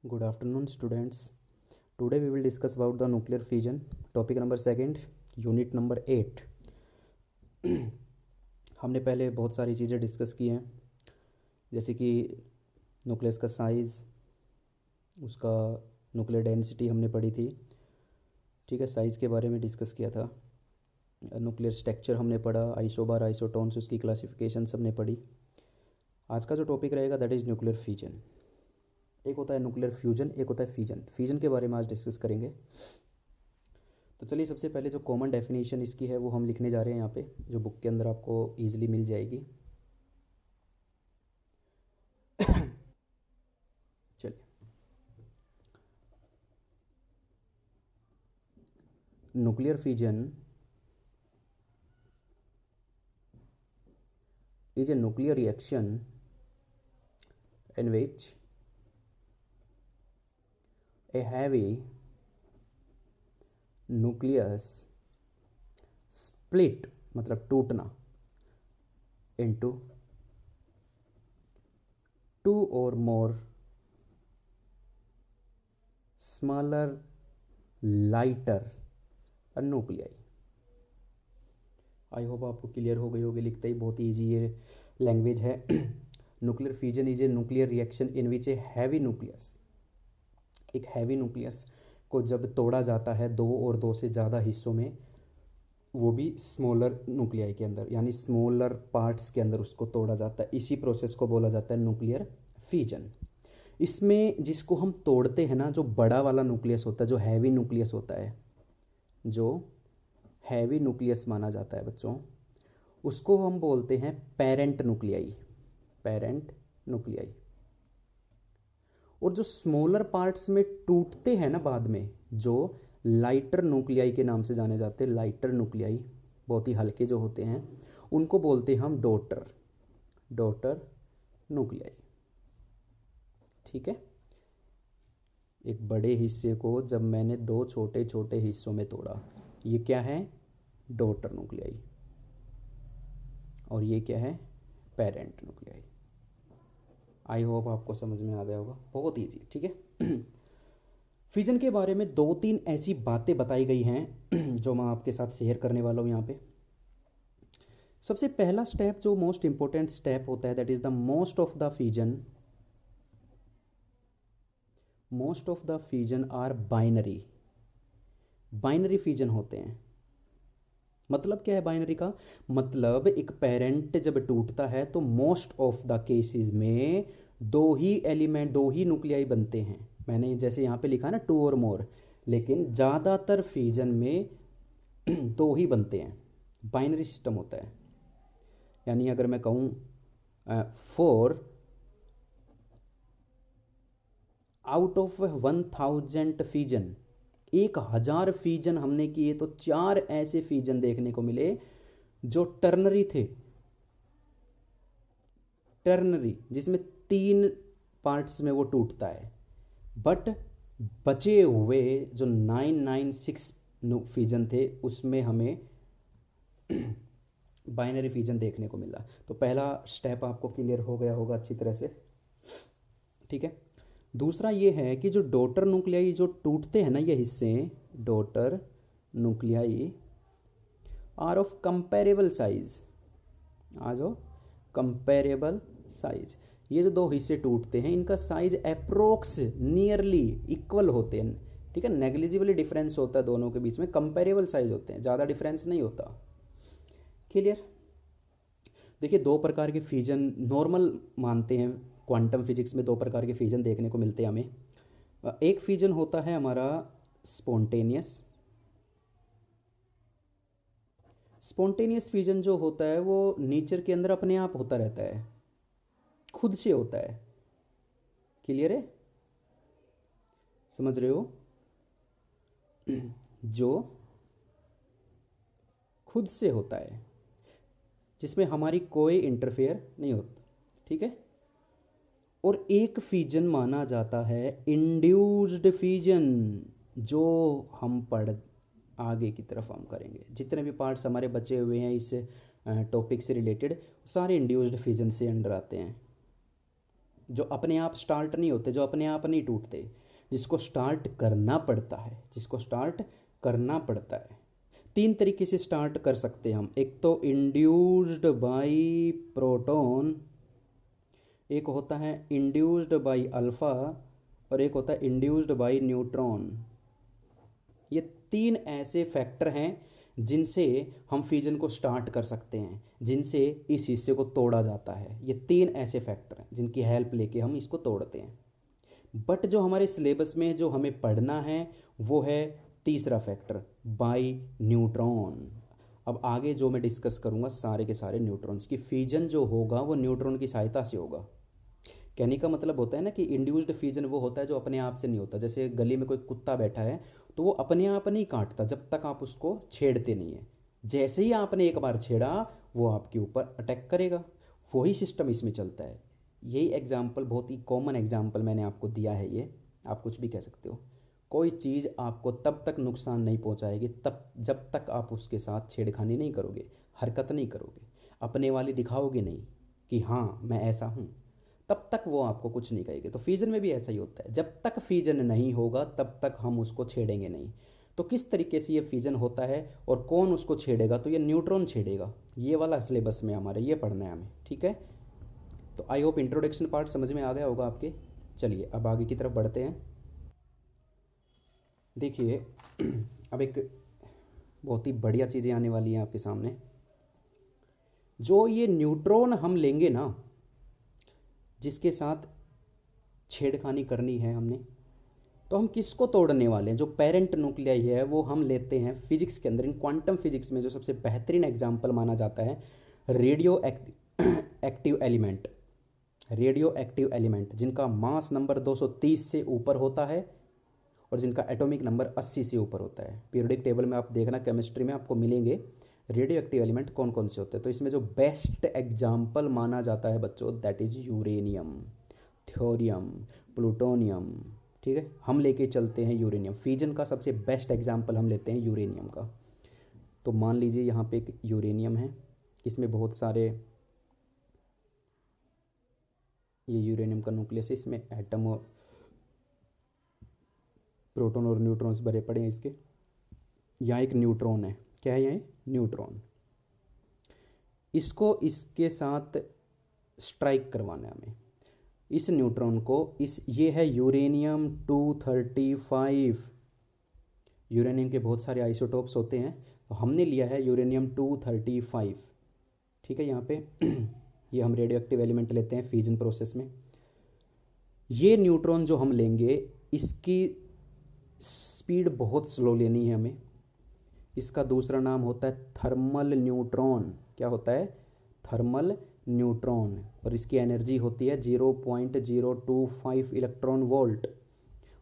Good afternoon, students. Today we will discuss about the nuclear fission. Topic number second, unit number 8. हमने पहले बहुत सारी चीज़ें discuss की हैं, जैसे कि न्यूक्लियस का साइज़, उसका न्यूक्लियर डेंसिटी हमने पढ़ी थी. ठीक है, साइज़ के बारे में डिस्कस किया था. न्यूक्लियर स्ट्रक्चर हमने पढ़ा, आइसोबार, आइसोटोन्स, उसकी क्लासिफिकेशन हमने पढ़ी. आज का जो टॉपिक रहेगा दैट इज़ न्यूक्लियर फिजन. एक होता है न्यूक्लियर फ्यूजन, एक होता है फिजन. फिजन के बारे में आज डिस्कस करेंगे. तो चलिए, सबसे पहले जो कॉमन डेफिनेशन इसकी है वो हम लिखने जा रहे हैं यहाँ पे, जो बुक के अंदर आपको ईजिली मिल जाएगी. चलिए, nuclear fission is a nuclear reaction in which a heavy nucleus split मतलब टूटना into two or more smaller lighter nuclei. I hope आपको क्लियर हो गई होगी, लिखते ही बहुत ही ईजी ये लैंग्वेज है. Nuclear fusion is a nuclear reaction in which a heavy nucleus, एक हैवी न्यूक्लियस को जब तोड़ा जाता है दो और दो से ज़्यादा हिस्सों में, वो भी स्मॉलर न्यूक्लियाई के अंदर, यानी स्मॉलर पार्ट्स के अंदर उसको तोड़ा जाता है. इसी प्रोसेस को बोला जाता है न्यूक्लियर फ्यूजन. इसमें जिसको हम तोड़ते हैं ना, जो बड़ा वाला न्यूक्लियस होता है, जो हैवी न्यूक्लियस होता है, जो हैवी न्यूक्लियस माना जाता है बच्चों, उसको हम बोलते हैं पेरेंट न्यूक्लियाई. Parent nuclei. और जो स्मॉलर पार्ट्स में टूटते हैं ना बाद में, जो लाइटर न्यूक्लियाई के नाम से जाने जाते हैं, लाइटर न्यूक्लियाई, बहुत ही हल्के जो होते हैं, उनको बोलते हैं हम डॉटर न्यूक्लियाई. ठीक है. एक बड़े हिस्से को जब मैंने दो छोटे छोटे हिस्सों में तोड़ा, ये क्या है? Daughter nuclei. और ये क्या है? Parent nuclei. आई होप आपको समझ में आ गया होगा, बहुत ईजी. ठीक है. फिजन के बारे में दो तीन ऐसी बातें बताई गई हैं जो मैं आपके साथ शेयर करने वाला हूँ यहाँ पे. सबसे पहला स्टेप, जो मोस्ट इंपॉर्टेंट स्टेप होता है, that is the most of the fission or binary. Binary fission होते हैं. मतलब क्या है बाइनरी का? मतलब एक पेरेंट जब टूटता है तो मोस्ट ऑफ द केसेस में दो ही एलिमेंट, दो ही न्यूक्लियाई बनते हैं. मैंने जैसे यहाँ पे लिखा ना, टू और मोर, लेकिन ज़्यादातर फ्यूजन में दो ही बनते हैं. बाइनरी सिस्टम होता है. यानी अगर मैं कहूँ 4 आउट ऑफ 1000 फ्यूजन, 1000 फ्यूजन हमने किए तो 4 ऐसे फ्यूजन देखने को मिले जो टर्नरी थे. टर्नरी जिसमें 3 पार्ट्स में वो टूटता है. बट बचे हुए जो 996 फ्यूजन थे, उसमें हमें बाइनरी फ्यूजन देखने को मिला. तो पहला स्टेप आपको क्लियर हो गया होगा अच्छी तरह से. ठीक है. दूसरा ये है कि जो डॉटर न्यूक्लियाई जो टूटते हैं ना, ये हिस्से daughter nuclei are of comparable size. आ जाओ, कंपेरेबल साइज. ये जो दो हिस्से टूटते हैं, इनका साइज अप्रोक्स नियरली इक्वल होते हैं. ठीक है. नेग्लिजिबली डिफरेंस होता है दोनों के बीच में, कंपेरेबल साइज होते हैं, ज़्यादा डिफरेंस नहीं होता. क्लियर. देखिए, दो प्रकार के फ्यूजन नॉर्मल मानते हैं. क्वांटम फिजिक्स में दो प्रकार के फ्यूजन देखने को मिलते हैं हमें. एक फ्यूजन होता है हमारा स्पॉन्टेनियस. स्पॉन्टेनियस फ्यूजन जो होता है वो नेचर के अंदर अपने आप होता रहता है, खुद से होता है. क्लियर है? समझ रहे हो? जो खुद से होता है, जिसमें हमारी कोई इंटरफेयर नहीं होता. ठीक है. और एक फ्यूजन माना जाता है इंड्यूस्ड फ्यूजन, जो हम पढ़ आगे की तरफ हम करेंगे. जितने भी पार्ट्स हमारे बचे हुए हैं इस टॉपिक से रिलेटेड, सारे इंड्यूस्ड फ्यूजन से अंडर आते हैं. जो अपने आप स्टार्ट नहीं होते, जो अपने आप नहीं टूटते, जिसको स्टार्ट करना पड़ता है, जिसको स्टार्ट करना पड़ता है। 3 तरीके से स्टार्ट कर सकते हैं हम। एक तो इंड्यूस्ड बाई प्रोटॉन, एक होता है इंड्यूस्ड बाई अल्फा, और एक होता है इंड्यूस्ड बाई न्यूट्रॉन। ये 3 ऐसे फैक्टर हैं जिनसे हम फ्यूजन को स्टार्ट कर सकते हैं, जिनसे इस हिस्से को तोड़ा जाता है। ये 3 ऐसे फैक्टर हैं जिनकी हेल्प लेके हम इसको तोड़ते हैं। बट जो हमारे सिलेबस में जो हमें पढ़ना है वो है तीसरा फैक्टर, बाई न्यूट्रॉन। अब आगे जो मैं डिस्कस करूँगा सारे के सारे न्यूट्रॉन्स की फ्यूजन जो होगा वो न्यूट्रॉन की सहायता से होगा। कहने का मतलब होता है ना कि इंड्यूस्ड फ्यूजन वो होता है जो अपने आप से नहीं होता। जैसे गली में कोई कुत्ता बैठा है तो वो अपने आप नहीं काटता जब तक आप उसको छेड़ते नहीं है। जैसे ही आपने एक बार छेड़ा वो आपके ऊपर अटैक करेगा। वही सिस्टम इसमें चलता है। यही एग्जाम्पल, बहुत ही कॉमन एग्जाम्पल मैंने आपको दिया है। ये आप कुछ भी कह सकते हो। कोई चीज़ आपको तब तक नुकसान नहीं पहुंचाएगी तब जब तक आप उसके साथ छेड़खानी नहीं करोगे, हरकत नहीं करोगे, अपने वाली दिखाओगे नहीं कि हाँ मैं ऐसा हूँ, तब तक वो आपको कुछ नहीं कहेगी। तो फ्यूजन में भी ऐसा ही होता है, जब तक फ्यूजन नहीं होगा तब तक हम उसको छेड़ेंगे नहीं। तो किस तरीके से ये फ्यूजन होता है और कौन उसको छेड़ेगा, तो ये न्यूट्रॉन छेड़ेगा। ये वाला सिलेबस में हमारे ये पढ़ना है हमें, ठीक है। तो आई होप इंट्रोडक्शन पार्ट समझ में आ गया होगा आपके। चलिए अब आगे की तरफ बढ़ते हैं। देखिए अब एक बहुत ही बढ़िया चीज़ें आने वाली हैं आपके सामने। जो ये न्यूट्रॉन हम लेंगे ना, जिसके साथ छेड़खानी करनी है हमने, तो हम किसको तोड़ने वाले हैं? जो पेरेंट न्यूक्लियाई है वो हम लेते हैं फिजिक्स के अंदर, इन क्वांटम फिजिक्स में जो सबसे बेहतरीन एग्जाम्पल माना जाता है radio active element. Radio active element जिनका मास नंबर 230 से ऊपर होता है और जिनका एटॉमिक नंबर 80 से ऊपर होता है। पीरियोडिक टेबल में आप देखना, केमिस्ट्री में आपको मिलेंगे रेडियो एक्टिव एलिमेंट कौन कौन से होते हैं। तो इसमें जो बेस्ट एग्जाम्पल माना जाता है बच्चों, that is uranium, thorium, plutonium. ठीक है, हम लेके चलते हैं यूरेनियम। फ्यूजन का सबसे बेस्ट एग्जाम्पल हम लेते हैं यूरेनियम का। तो मान लीजिए यहाँ पे एक यूरेनियम है, इसमें बहुत सारे, ये यूरेनियम का न्यूक्लियस है, इसमें एटम और प्रोटॉन और न्यूट्रॉन्स भरे पड़े हैं इसके। यहाँ एक न्यूट्रॉन है, क्या है यहाँ? न्यूट्रॉन। इसको इसके साथ स्ट्राइक करवाना है हमें, इस न्यूट्रॉन को। ये है यूरेनियम 235। यूरेनियम के बहुत सारे आइसोटोप्स होते हैं, तो हमने लिया है यूरेनियम 235। ठीक है, यहाँ पे ये हम रेडियो एक्टिव एलिमेंट लेते हैं फ्यूजन प्रोसेस में। ये न्यूट्रॉन जो हम लेंगे इसकी स्पीड बहुत स्लो लेनी है हमें। इसका दूसरा नाम होता है थर्मल न्यूट्रॉन। क्या होता है? Thermal neutron. और इसकी एनर्जी होती है 0.025 इलेक्ट्रॉन वोल्ट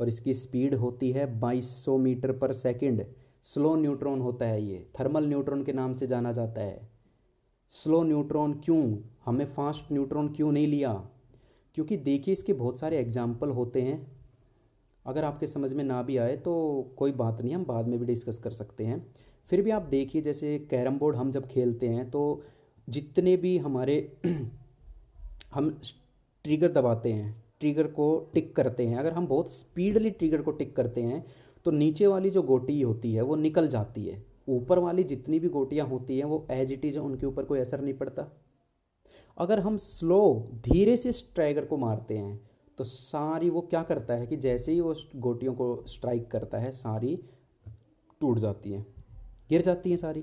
और इसकी स्पीड होती है 2200 मीटर पर सेकंड। स्लो न्यूट्रॉन होता है ये, थर्मल न्यूट्रॉन के नाम से जाना जाता है। स्लो न्यूट्रॉन क्यों? हमें फास्ट न्यूट्रॉन क्यों नहीं लिया? क्योंकि देखिए इसके बहुत सारे एग्जाम्पल होते हैं। अगर आपके समझ में ना भी आए तो कोई बात नहीं, हम बाद में भी डिस्कस कर सकते हैं। फिर भी आप देखिए, जैसे कैरम बोर्ड हम जब खेलते हैं तो जितने भी हमारे हम ट्रिगर दबाते हैं, ट्रिगर को टिक करते हैं, अगर हम बहुत स्पीडली ट्रिगर को टिक करते हैं तो नीचे वाली जो गोटी होती है वो निकल जाती है। ऊपर वाली जितनी भी गोटियां होती हैं वो एज इट इज, उनके ऊपर कोई असर नहीं पड़ता। अगर हम स्लो धीरे से स्ट्राइकर को मारते हैं तो सारी वो क्या करता है कि जैसे ही वो गोटियों को स्ट्राइक करता है सारी टूट जाती हैं, गिर जाती हैं, सारी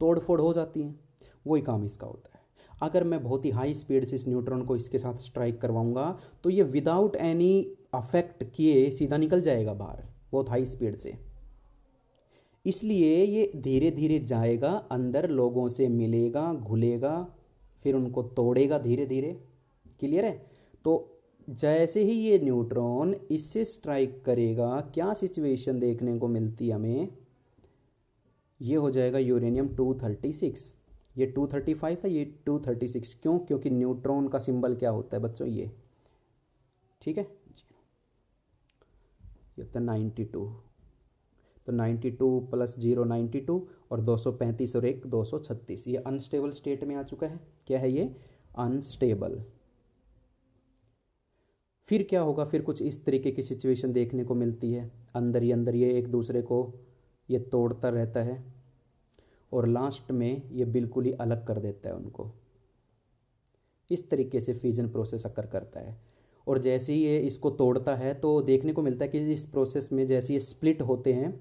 तोड़ फोड़ हो जाती हैं। वही काम इसका होता है। अगर मैं बहुत ही हाई स्पीड से इस न्यूट्रॉन को इसके साथ स्ट्राइक करवाऊंगा तो ये विदाउट एनी अफेक्ट किए सीधा निकल जाएगा बाहर, बहुत हाई स्पीड से। इसलिए ये धीरे धीरे जाएगा, अंदर लोगों से मिलेगा, घुलेगा, फिर उनको तोड़ेगा धीरे धीरे। क्लियर है? तो जैसे ही ये न्यूट्रॉन इससे स्ट्राइक करेगा, क्या सिचुएशन देखने को मिलती है हमें? ये हो जाएगा यूरेनियम 236। ये 235 था, ये 236। क्यों? क्योंकि न्यूट्रॉन का सिंबल क्या होता है बच्चों? ये, ठीक है, ये होता है 92। तो 92 प्लस 0 92 और 235 और 1 236। ये अनस्टेबल स्टेट में आ चुका है। क्या है ये? अनस्टेबल। फिर क्या होगा, फिर कुछ इस तरीके की सिचुएशन देखने को मिलती है, अंदर ही अंदर ये एक दूसरे को ये तोड़ता रहता है और लास्ट में ये बिल्कुल ही अलग कर देता है उनको। इस तरीके से फ्यूजन प्रोसेस अकर करता है। और जैसे ही ये इसको तोड़ता है तो देखने को मिलता है कि इस प्रोसेस में जैसे ये स्प्लिट होते हैं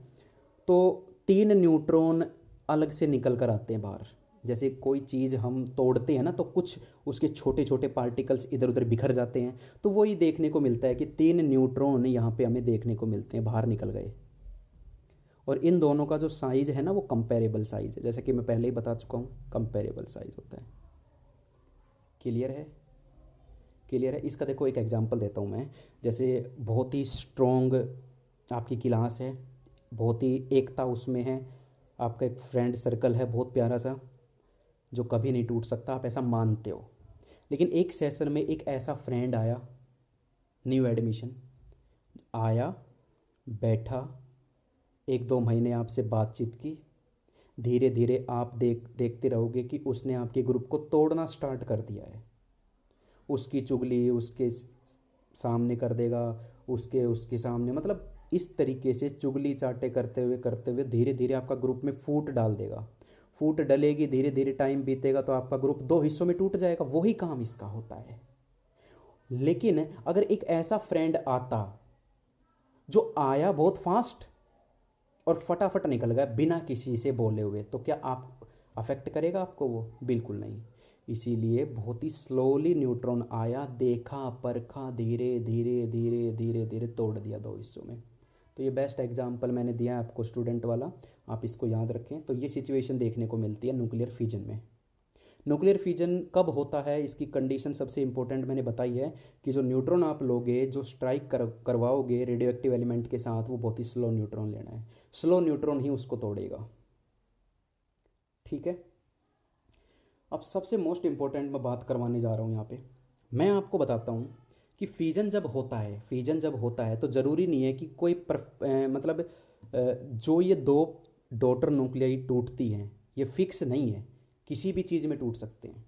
तो 3 न्यूट्रॉन अलग से निकल कर आते हैं बाहर। जैसे कोई चीज़ हम तोड़ते हैं ना तो कुछ उसके छोटे छोटे पार्टिकल्स इधर उधर बिखर जाते हैं, तो वही देखने को मिलता है कि 3 न्यूट्रॉन यहाँ पे हमें देखने को मिलते हैं, बाहर निकल गए। और इन दोनों का जो साइज़ है ना वो कंपेरेबल साइज़ है, जैसे कि मैं पहले ही बता चुका हूँ, कंपेरेबल साइज़ होता है। क्लियर है? क्लियर है। इसका देखो एक एग्जांपल देता हूँ मैं। जैसे बहुत ही स्ट्रॉन्ग आपकी क्लास है, बहुत ही एकता उसमें है, आपका एक फ्रेंड सर्कल है बहुत प्यारा सा जो कभी नहीं टूट सकता, आप ऐसा मानते हो। लेकिन एक सेशन में एक ऐसा फ्रेंड आया, न्यू एडमिशन आया, बैठा, 1-2 महीने आपसे बातचीत की, धीरे धीरे आप देखते रहोगे कि उसने आपके ग्रुप को तोड़ना स्टार्ट कर दिया है। उसकी चुगली उसके सामने कर देगा, उसके उसके सामने, मतलब इस तरीके से चुगली चाटे करते हुए धीरे धीरे आपका ग्रुप में फूट डाल देगा। फूट डलेगी, धीरे धीरे टाइम बीतेगा तो आपका ग्रुप 2 हिस्सों में टूट जाएगा। वही काम इसका होता है। लेकिन अगर एक ऐसा फ्रेंड आता जो आया बहुत फास्ट और फटाफट निकल गया बिना किसी से बोले हुए, तो क्या आप अफेक्ट करेगा आपको वो? बिल्कुल नहीं। इसीलिए बहुत ही स्लोली न्यूट्रॉन आया, देखा, परखा, धीरे धीरे धीरे धीरे धीरे तोड़ दिया 2 हिस्सों में। तो ये बेस्ट एग्जांपल मैंने दिया है आपको स्टूडेंट वाला, आप इसको याद रखें। तो ये सिचुएशन देखने को मिलती है न्यूक्लियर फिजन में। न्यूक्लियर फिजन कब होता है, इसकी कंडीशन सबसे इंपॉर्टेंट मैंने बताई है कि जो न्यूट्रॉन आप लोगे, जो स्ट्राइक करवाओगे रेडियो एक्टिव एलिमेंट के साथ, वो बहुत ही स्लो न्यूट्रॉन लेना है। स्लो न्यूट्रॉन ही उसको तोड़ेगा। ठीक है। अब सबसे मोस्ट इंपॉर्टेंट मैं बात करवाने जा रहा हूँ यहाँ पे। मैं आपको बताता हूँ कि फिजन जब होता है तो ज़रूरी नहीं है कि कोई मतलब जो ये 2 डॉटर न्यूक्लियाई टूटती हैं ये फिक्स नहीं है, किसी भी चीज़ में टूट सकते हैं।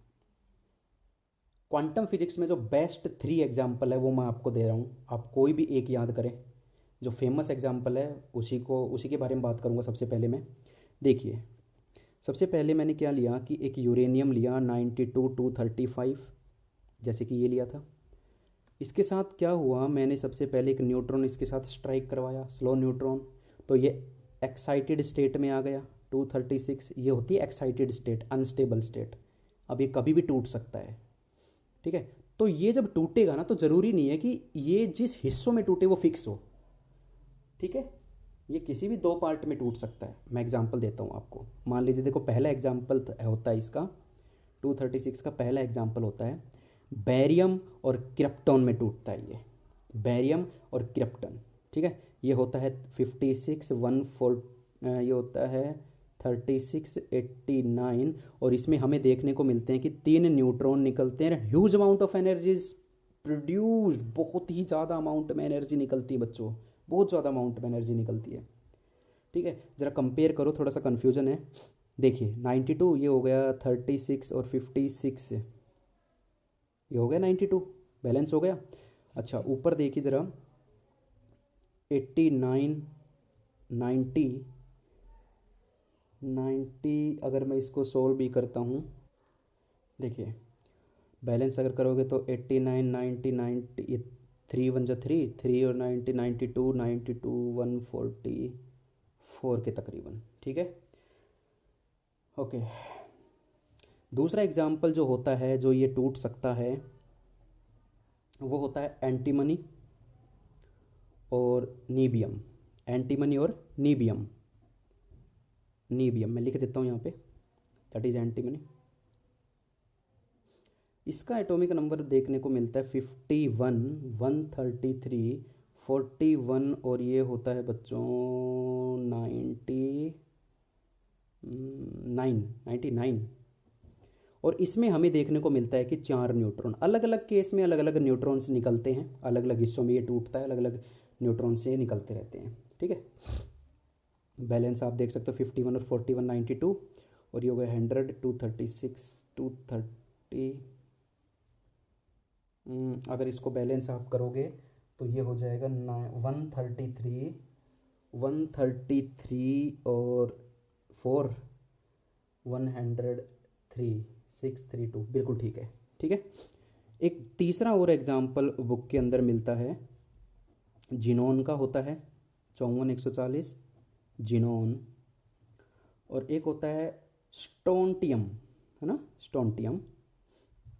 क्वांटम फिजिक्स में जो बेस्ट 3 एग्जाम्पल है वो मैं आपको दे रहा हूँ, आप कोई भी एक याद करें। जो फेमस एग्जाम्पल है उसी के बारे में बात करूँगा सबसे पहले मैं। देखिए, सबसे पहले मैंने क्या लिया कि एक यूरेनियम लिया 92-235, जैसे कि ये लिया था। इसके साथ क्या हुआ, मैंने सबसे पहले एक न्यूट्रॉन इसके साथ स्ट्राइक करवाया, स्लो न्यूट्रॉन, तो ये एक्साइटेड स्टेट में आ गया 236। ये होती है एक्साइटेड स्टेट, अनस्टेबल स्टेट। अब ये कभी भी टूट सकता है। ठीक है। तो ये जब टूटेगा ना तो ज़रूरी नहीं है कि ये जिस हिस्सों में टूटे वो फिक्स हो। ठीक है। ये किसी भी 2 पार्ट में टूट सकता है। मैं एग्जांपल देता हूँ आपको। मान लीजिए, देखो पहला एग्जांपल होता है इसका 236 का पहला एग्जांपल होता है बेरियम और क्रिप्टॉन में टूटता है। ये बेरियम और क्रिप्टॉन, ठीक है। ये होता है 5614, ये होता है 3689, और इसमें हमें देखने को मिलते हैं कि 3 न्यूट्रॉन निकलते हैं। Huge amount of energy produced, बहुत ही ज़्यादा अमाउंट में एनर्जी निकलती है बच्चों, बहुत ज़्यादा अमाउंट में एनर्जी निकलती है। ठीक है। ज़रा कंपेयर करो, थोड़ा सा कन्फ्यूजन है। देखिए 92, ये हो गया 36 और 56, ये हो गया 92, बैलेंस हो गया। अच्छा, ऊपर देखिए ज़रा 89, 90, अगर मैं इसको सोल्व भी करता हूँ, देखिए बैलेंस अगर करोगे तो 89, 90, 90, ये 3 1 जा 3, 3 और 90, 92, 92, 144 के तकरीबन। ठीक है। ओके। दूसरा एग्जाम्पल जो होता है, जो ये टूट सकता है, वो होता है एंटीमनी और नीबियम। एंटीमनी और नीबियम, मैं लिख देता हूँ यहाँ पे, दैट इज एंटीमनी। इसका एटॉमिक नंबर देखने को मिलता है 51, 133, 41, और ये होता है बच्चों 99। और इसमें हमें देखने को मिलता है कि 4 न्यूट्रॉन, अलग अलग केस में अलग अलग न्यूट्रॉन्स निकलते हैं, अलग अलग हिस्सों में ये टूटता है, अलग अलग न्यूट्रॉन से निकलते रहते हैं। ठीक है। बैलेंस आप देख सकते हो 51 और 41, 92, और ये हो गया 100, 236, 230, अगर इसको बैलेंस आप करोगे तो ये हो जाएगा 133 और 4 103 632 बिल्कुल ठीक है। ठीक है, एक तीसरा और एग्जाम्पल बुक के अंदर मिलता है, जिनोन का होता है 54 140 जिनोन, और एक होता है स्टोंटियम, है ना, स्टोंटियम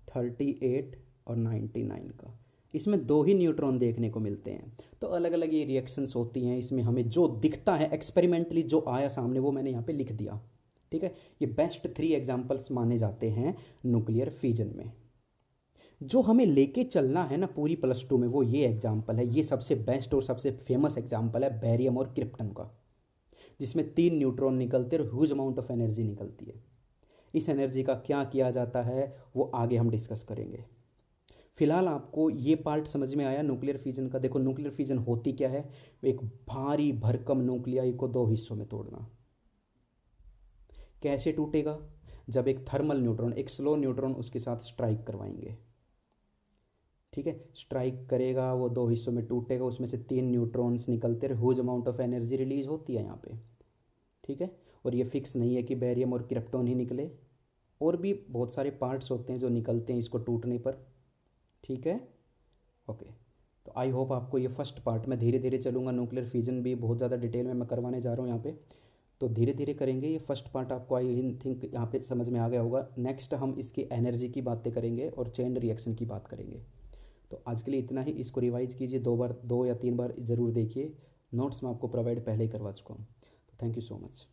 38 और 99 का। इसमें दो ही न्यूट्रॉन देखने को मिलते हैं, तो अलग अलग ये रिएक्शंस होती हैं। इसमें हमें जो दिखता है एक्सपेरिमेंटली जो आया सामने वो मैंने यहाँ पे लिख दिया। ठीक है, ये बेस्ट 3 एग्जाम्पल्स माने जाते हैं न्यूक्लियर फिजन में। जो हमें लेके चलना है ना पूरी +2 में, वो ये एग्जाम्पल है। ये सबसे बेस्ट और सबसे फेमस एग्जाम्पल है बेरियम और क्रिप्टन का, जिसमें 3 न्यूट्रॉन निकलते और ह्यूज अमाउंट ऑफ एनर्जी निकलती है। इस एनर्जी का क्या किया जाता है वो आगे हम डिस्कस करेंगे। फिलहाल आपको ये पार्ट समझ में आया न्यूक्लियर फिजन का। देखो न्यूक्लियर फिजन होती क्या है, एक भारी भरकम न्यूक्लियाई को 2 हिस्सों में तोड़ना। कैसे टूटेगा, जब एक थर्मल न्यूट्रॉन, एक स्लो न्यूट्रॉन उसके साथ स्ट्राइक करवाएंगे। ठीक है, स्ट्राइक करेगा, वो 2 हिस्सों में टूटेगा, उसमें से 3 न्यूट्रॉन्स निकलते हैं, huge amount of energy release होती है यहाँ पे। ठीक है, और ये फिक्स नहीं है कि बेरियम और क्रिप्टॉन ही निकले, और भी बहुत सारे पार्ट्स होते हैं जो निकलते हैं इसको टूटने पर। ठीक है, ओके। तो आई होप आपको ये फर्स्ट पार्ट, मैं धीरे धीरे चलूँगा, न्यूक्लियर फिजन भी बहुत ज़्यादा डिटेल में मैं करवाने जा रहा हूँ यहाँ पे, तो धीरे धीरे करेंगे। ये फर्स्ट पार्ट आपको आई थिंक यहाँ पे समझ में आ गया होगा। नेक्स्ट हम इसकी एनर्जी की बातें करेंगे और चेन रिएक्शन की बात करेंगे। तो आज के लिए इतना ही। इसको रिवाइज कीजिए 2 या 3 बार ज़रूर देखिए। नोट्स मैं आपको प्रोवाइड पहले ही करवा चुका हूँ। तो थैंक यू सो मच।